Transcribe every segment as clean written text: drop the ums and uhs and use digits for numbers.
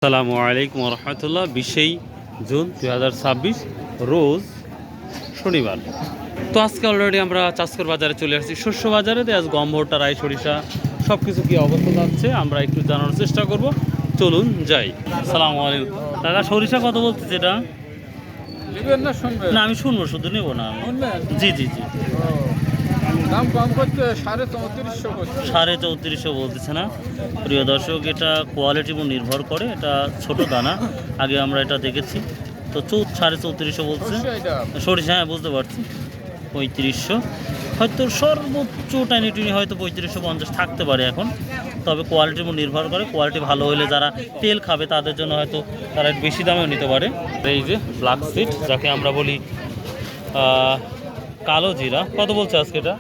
আসসালামু আলাইকুম রহমতুল্লাহ। 20 জুন 2026 রোজ শনিবার। তো আজকে অলরেডি আমরা চাষকর বাজারে চলে আসছি, শস্য বাজারে। আজ গম, ভুট্টা, রাই, সরিষা সব কিছু কী অবস্থা যাচ্ছে আমরা একটু জানার চেষ্টা করব। চলুন যাই। আসসালামু আলাইকুম দাদা, সরিষা কত বলতেছে এটা? না আমি শুনবো, শুধু নেব না। জি জি জি, দাম কম করতে 3450 3450 বলতেছে না। প্রিয় দর্শক, এটা কোয়ালিটির উপর নির্ভর করে। এটা ছোট দানা, আগে আমরা এটা দেখেছি। তো 3450 বলছে সরিষা। হ্যাঁ বুঝতে পারছি। 3500 হয়তো সর্বোচ্চ টাইনি টুনি হয়তো 3550 থাকতে পারে এখন। তবে কোয়ালিটির উপর নির্ভর করে। কোয়ালিটি ভালো হলে যারা তেল খাবে তাদের জন্য হয়তো তারা একটু বেশি দামেও নিতে পারে। এই যে ব্ল্যাক সিড, যাকে আমরা বলি কালো জিরা, কত বলছে আজকে এটা?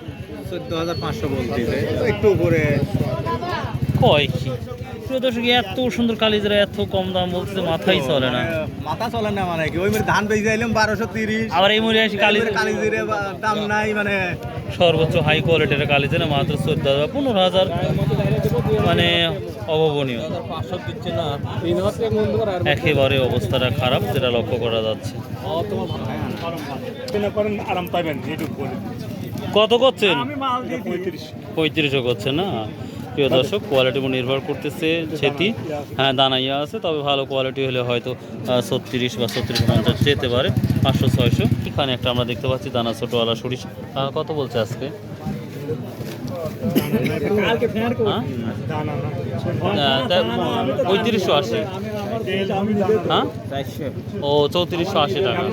14500 বলতেছে, একটু উপরে। কয় কি প্রিয় দর্শক, এত সুন্দর কালিজিরা এত কম দাম বলতেছে, মাথাই চলে না। মাথা চলে না মানে কি, ওই মানে ধান বেচে আইলাম 1230, আবার এই মরিয়া কালিজিরে দাম নাই মানে। সর্বোচ্চ হাই কোয়ালিটির কালিজিরা মাত্র 14,000 15,000, মানে অভাবনীয়। একেবারে অবস্থাটা খারাপ, যেটা লক্ষ্য করা যাচ্ছে। কত করছেন? 3500 করছেন না। প্রিয় দর্শক, কোয়ালিটির উপর নির্ভর করতেছে। সেটি হ্যাঁ দানাইয়া আছে, তবে ভালো কোয়ালিটি হলে হয়তো 36 বা 3650 যেতে পারে, 500-600। এখানে একটা আমরা দেখতে পাচ্ছি দানা ছোটোওয়ালা সরিষা। কত বলছে আজকে? 3580। হ্যাঁ ও 3480 টাকা।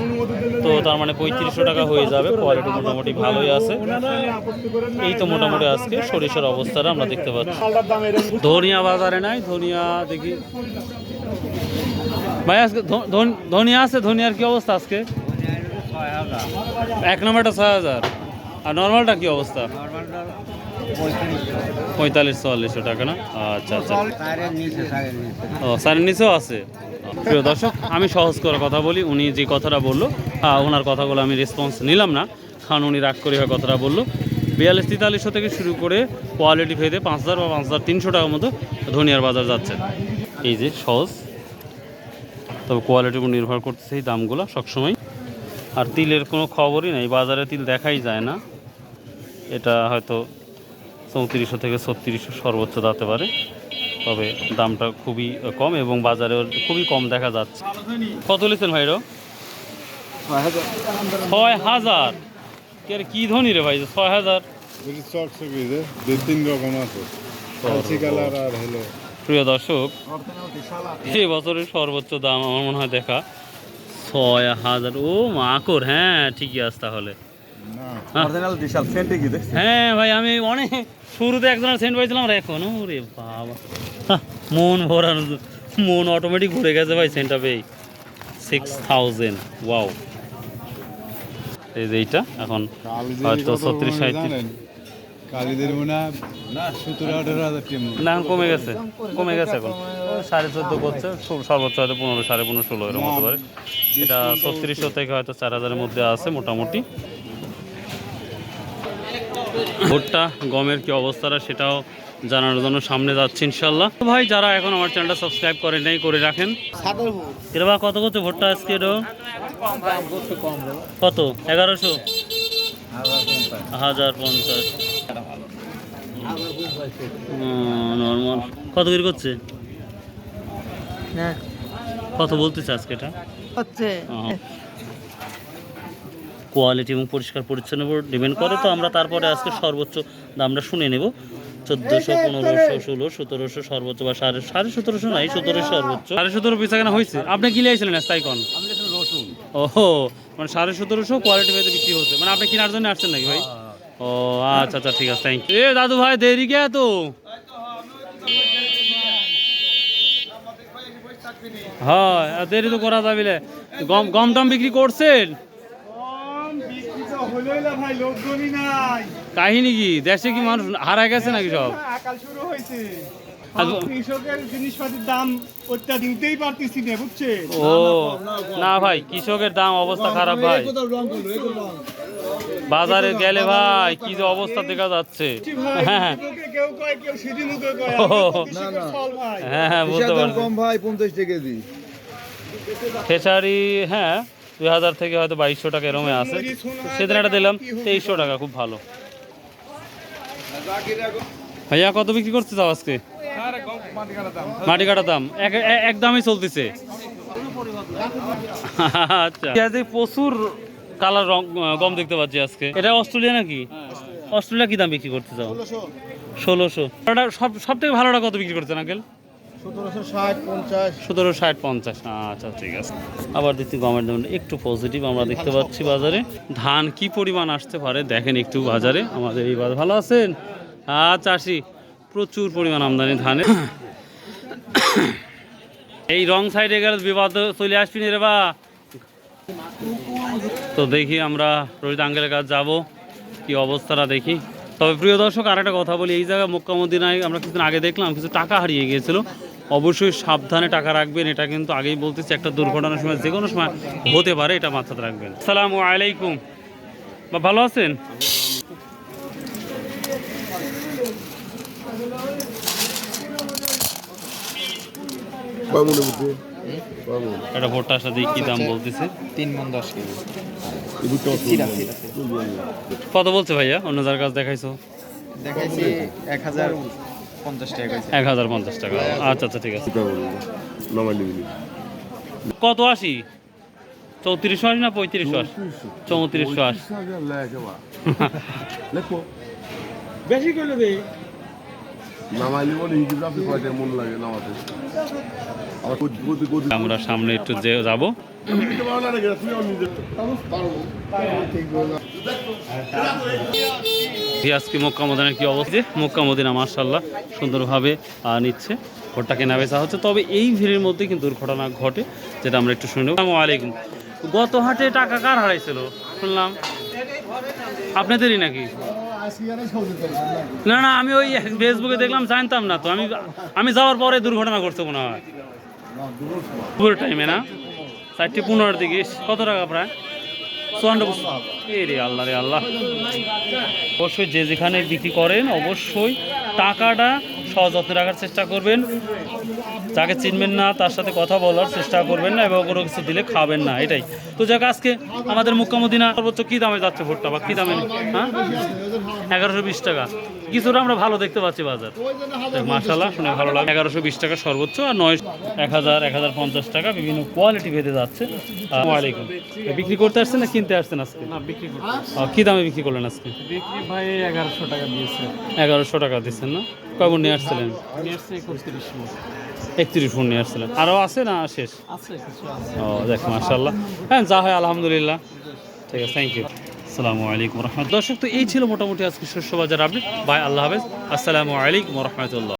তো তার মানে 3500 টাকা হয়ে যাবে। কোয়ালিটি মোটামুটি ভালোই আছে। এই তো মোটামুটি আজকে সরিষার অবস্থাটা আমরা দেখতে পাচ্ছি। ধনিয়া বাজারে নাই, ধনিয়া দেখি ভাই আজকে ধনিয়া আছে। ধনিয়ার কি অবস্থা আজকে? 1 নম্বরটা 6000, আর নর্মালটা কি অবস্থা? 4500-4400 টাকা না? আচ্ছা আচ্ছা, ও স্যারের নিচেও আছে। প্রিয় দর্শক, আমি সহজ করে কথা বলি। উনি যে কথাটা বললো, ওনার কথাগুলো আমি রেসপন্স নিলাম না, কারণ উনি রাগ করে কথাটা বললো। 42-4300 থেকে শুরু করে কোয়ালিটি ভেদে 5000 বা 5300 টাকার মতো ধনিয়ার বাজার যাচ্ছে। এই যে সহজ, তবে কোয়ালিটির উপর নির্ভর করতেছে এই দামগুলো সবসময়। আর তিলের কোনো খবরই নেই, বাজারে তিল দেখাই যায় না। এটা হয়তো 3400 থেকে 3600 সর্বোচ্চ যেতে পারে, তবে দামটা খুবই কম এবং বাজারে খুবই কম দেখা যাচ্ছে। কত লিখছেন ভাইরো? 6000। কি ধনী রে ভাই, 6000? প্রিয় দর্শক, এই বছরের সর্বোচ্চ দাম আমার মনে হয় দেখা 6000। ও মাকড়, হ্যাঁ ঠিকই আছে তাহলে। হ্যাঁ ভাই, আমি অনেক শুরুতে একজনের সেন্ট পাইছিলাম, আর এখন ওরে বাবা, মন ভরানো, মন অটোমেটিক ঘুরে গেছে ভাই সেন্টটা পেয়ে। 6000, ওয়াও। এই যে এইটা এখন হয়তো 36-37 না, কমে গেছে এখন 14.5 করছে, সর্বোচ্চ হয়তো 15, 15.5, 16 এরকম হতে পারে। এটা 3600 থেকে হয়তো 4000-এর মধ্যে আছে মোটামুটি। ভুট্টা, গমের কি অবস্থাটা সেটাও জানানোর জন্য সামনে যাচ্ছে ইনশাল্লাহ। তো ভাই, যারা এখন আমার চ্যানেলটা সাবস্ক্রাইব করেন নাই, করে রাখেন। এরা কত করছে ভুট্টা আজকে? কত? 1100, 1050 নর্মাল। কত করে করছে? কত বলতেছে আজকে এটা? কোয়ালিটি এবং পরিষ্কার পরিচ্ছন্ন উপর ডিপেন্ড করে। তো আমরা তারপরে আজকে সর্বোচ্চ দামটা শুনে নেব। 1400, 1500, 1600, 1700 সর্বোচ্চ, বা 1750 নাই, 1700 সর্বোচ্চ। 1750 পিছা কেনা হয়েছে। আপনি কি লিয়েছিলেন তাইকন? ওহো, মানে 1750 কোয়ালিটি ভেদে বিক্রি হচ্ছে, মানে আপনি কেনার জন্য আসছেন নাকি ভাই? ও আচ্ছা আচ্ছা, ঠিক আছে, থ্যাংক ইউ। দাদু ভাই দেরি কে তো? হ্যাঁ দেরি তো করা যাবে। গম টম বিক্রি করছেন? কাহিনী কি, দেশে কি মানুষ হারা গেছে নাকি সব? ও না ভাই, কৃষকের দাম অবস্থা খারাপ ভাই। বাজারে গেলে ভাই কি যে অবস্থা দেখা যাচ্ছে। হ্যাঁ কেউ কয় কেউ সিধি মুখে কয় ও, চল ভাই হ্যাঁ হ্যাঁ বুঝতে কিসের দাম পারছি কম ভাই 50 টাকা কেজি খেসারি হ্যাঁ 2000 থেকে হয়তো 2200 টাকা এরমে আছে সেদিন একটা দিলাম 2300 টাকা খুব ভালো ভাইয়া কত বিক্রি করতে চাও আজকে মাটি কাটা দাম এক দামই চলতেছে আচ্ছা পেঁয়াজে প্রচুর কালার রং গম দেখতে পাচ্ছি আজকে এটা অস্ট্রেলিয়া নাকি অস্ট্রেলিয়া কি দাম বিক্রি করতে চাও 1600 সব থেকে ভালোটা কত বিক্রি করছেন আঙ্কেল 1760-50 আচ্ছা ঠিক আছে আবার দেখছি গমের দাম একটু পজিটিভ আমরা দেখতে পাচ্ছি বাজারে ধান কি পরিমাণ আসতে পারে দেখেন একটু বাজারে আমাদের এই বাজার ভালো আছেন চাষি প্রচুর পরিমাণ আমদানি ধানে এই রং সাইডে গেলে বিবাদ চলে আসবি রে বা তো দেখি আমরা রোহিত আঙ্কেলের কাছে যাবো কি অবস্থাটা দেখি তবে প্রিয় দর্শক আর একটা কথা বলি এই জায়গায় মক্কা মদিনায় আমরা কিছুদিন আগে দেখলাম কিছু টাকা হারিয়ে গিয়েছিল অবশ্যই সাবধানে টাকা রাখবেন এটা কিন্তু আগেই বলতেছি একটা দুর্ঘটনার সময় যে কোনো সময় হতে পারে এটা মাথাতে রাখবেন আসসালামু আলাইকুম বা ভালো আছেন এটা ভোটটার সাথে কি দাম বলতেছে 3 মণ 10 কেজি কত বলছে ভাইয়া অন্য যার কাছে দেখাইছো দেখাইছি 1050 টাকা কইছে 1050 টাকা আচ্ছা আচ্ছা ঠিক আছে কত আসি 3400 আসি না 3500 আসি 3400 আসি বেশি করে দে আমরা সামনে একটু যাব আজকে মক্কা মদিনার কি অবস্থা মক্কা মদিনা মাশাআল্লাহ সুন্দরভাবে নিচ্ছে ভোটটা কেনা বেচা হচ্ছে তবে এই ভিড়ের মধ্যে কিন্তু দুর্ঘটনা ঘটে যেটা আমরা একটু শুনে আসসালামু আলাইকুম গত হাটে টাকা কার হারাইছিল শুনলাম আপনাদেরই নাকি না না আমি ওই ফেসবুকে দেখলাম জানতাম না তো আমি যাওয়ার পরে দুর্ঘটনা ঘটছে মনে হয় পুরো টাইমে না 4:15 দিকে কত টাকা প্রায় 54 রে আল্লাহ রে আল্লাহ অবশ্যই যে যেখানে বিক্রি করেন অবশ্যই টাকাটা সযত্নে রাখার চেষ্টা করবেন যাকে চিনবেন না তার সাথে কথা বলার চেষ্টা করবেন না এবং কোনো কিছু দিলে খাবেন না এটাই তো যাক আজকে আমাদের মক্কা মদিনা সর্বোচ্চ কী দামে যাচ্ছে ভোটটা বা কী দামে হ্যাঁ 1120 টাকা কিছুটা আমরা ভালো দেখতে পাচ্ছি বাজার মাশাআল্লাহ শুনে ভালো লাগে 1120 টাকা সর্বোচ্চ আর 1050 টাকা বিভিন্ন কোয়ালিটি ভেদে যাচ্ছে আসসালামু আলাইকুম বিক্রি করতে আসছেন না কিনতে আসছেন আজকে না বিক্রি করতে কী দামে বিক্রি করলেন আজকে বিক্রি ভাই 1100 টাকা দিয়েছে 1100 টাকা দিচ্ছেন না কখন নিয়ে আসছিলেন নিয়ে আসছে 31 মণ 31 ফোন নিয়ে আসছিলেন আরও আছে না শেষ আছে কিছু আছে ও দেখ মাশাআল্লাহ হ্যাঁ যা হয় আলহামদুলিল্লাহ ঠিক আছে থ্যাংক ইউ আসসালামু আলাইকুম রহমতুল্লাহ দর্শক তো এই ছিল মোটামুটি আজকে শস্য বাজার আপডেট বাই আল্লাহ হাফেজ আসসালামু আলাইকুম রহমতুল্লাহ